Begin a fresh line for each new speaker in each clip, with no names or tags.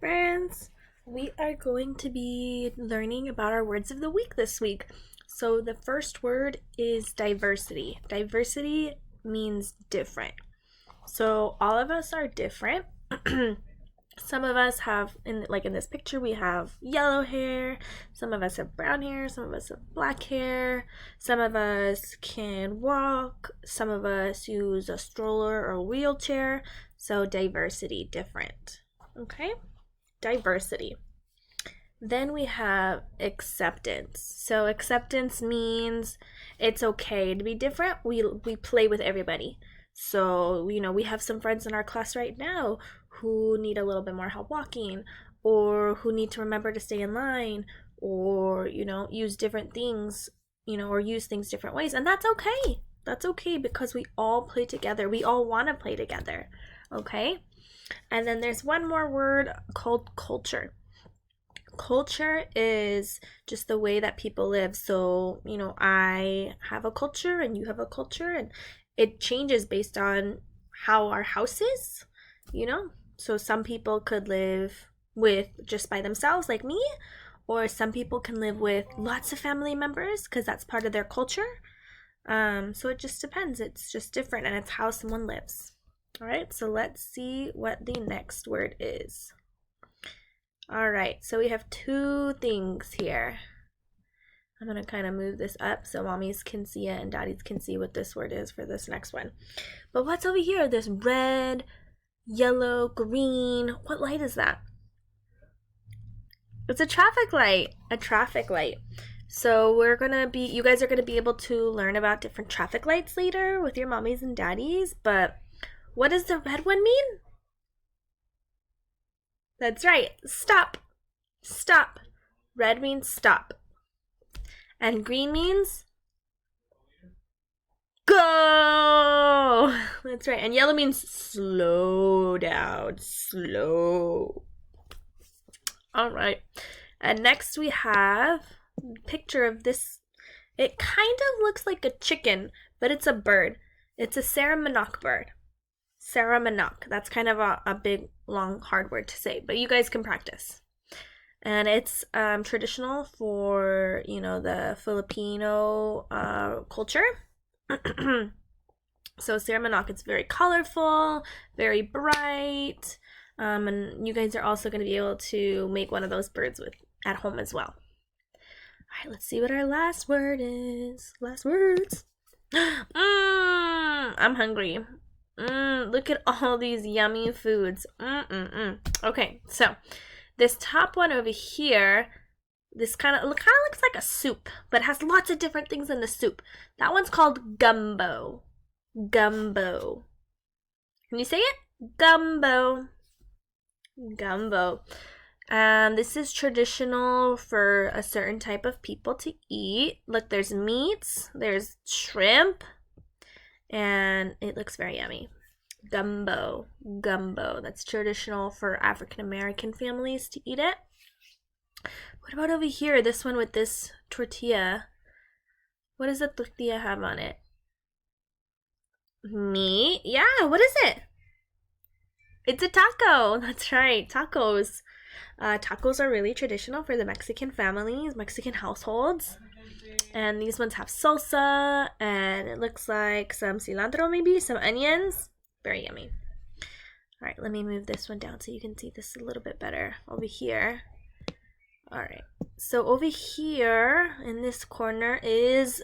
friends. We are going to be learning about our words of the week this week. So the first word is diversity. Diversity means different. So all of us are different. Some of us have, in this picture, we have yellow hair. Some of us have brown hair. Some of us have black hair. Some of us can walk. Some of us use a stroller or a wheelchair. So diversity, different. Okay? Diversity. Then we have acceptance. So acceptance means it's okay to be different. We play with everybody. So, we have some friends in our class right now who need a little bit more help walking, or who need to remember to stay in line, or, use different things, or use things different ways. And that's okay. That's okay because we all play together. We all want to play together. Okay? And then there's one more word called culture. Culture is just the way that people live. So, I have a culture and you have a culture, and it changes based on how our house is, So some people could live with just by themselves like me, or some people can live with lots of family members because that's part of their culture. So it just depends. It's just different, and it's how someone lives. All right, so let's see what the next word is. All right, so we have two things here. I'm going to kind of move this up so mommies can see it and daddies can see what this word is for this next one. But what's over here? There's red, yellow, green. What light is that? It's a traffic light. A traffic light. So you guys are going to be able to learn about different traffic lights later with your mommies and daddies. But what does the red one mean? That's right. Stop. Stop. Red means stop. And green means go. That's right. And yellow means slow down. Slow. All right. And next we have a picture of this. It kind of looks like a chicken, but it's a bird. It's a Saramagoc bird. Saramagoc. That's kind of a big, long, hard word to say, but you guys can practice. And it's traditional for, the Filipino culture. So Saramagoc, it's very colorful, very bright, and you guys are also going to be able to make one of those birds at home as well. All right, let's see what our last word is. Last words. I'm hungry. Look at all these yummy foods. Okay, so this top one over here, this kind of looks like a soup, but it has lots of different things in the soup. That one's called gumbo. Gumbo. Can you say it? Gumbo. Gumbo. This is traditional for a certain type of people to eat. Look, there's meats, there's shrimp, and it looks very yummy. Gumbo. Gumbo. That's traditional for African American families to eat it. What about over here? This one with this tortilla. What does the tortilla have on it? Meat? Yeah, what is it? It's a taco. That's right, tacos. Tacos are really traditional for the Mexican families, Mexican households. And these ones have salsa, and it looks like some cilantro, maybe some onions. Very yummy. All right, let me move this one down so you can see this a little bit better over here. All right, so over here in this corner is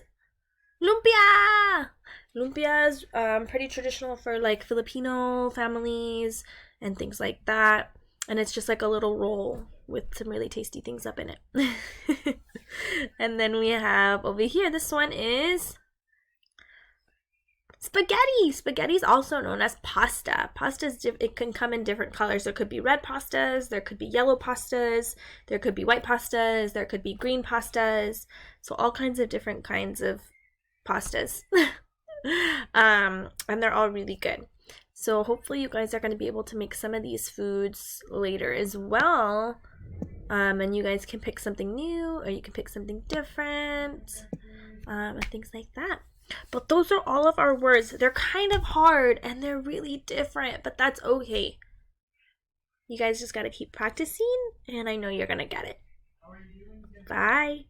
lumpia. Lumpia is pretty traditional for Filipino families and things like that. And it's just like a little roll with some really tasty things up in it. And then we have over here, this one is spaghetti. Spaghetti is also known as pasta. Pasta it can come in different colors. There could be red pastas, there could be yellow pastas, there could be white pastas, there could be green pastas. So all kinds of different kinds of pastas. And they're all really good. So hopefully you guys are going to be able to make some of these foods later as well. And you guys can pick something new, or you can pick something different, and things like that. But those are all of our words. They're kind of hard and they're really different, but that's okay. You guys just got to keep practicing, and I know you're going to get it. Bye.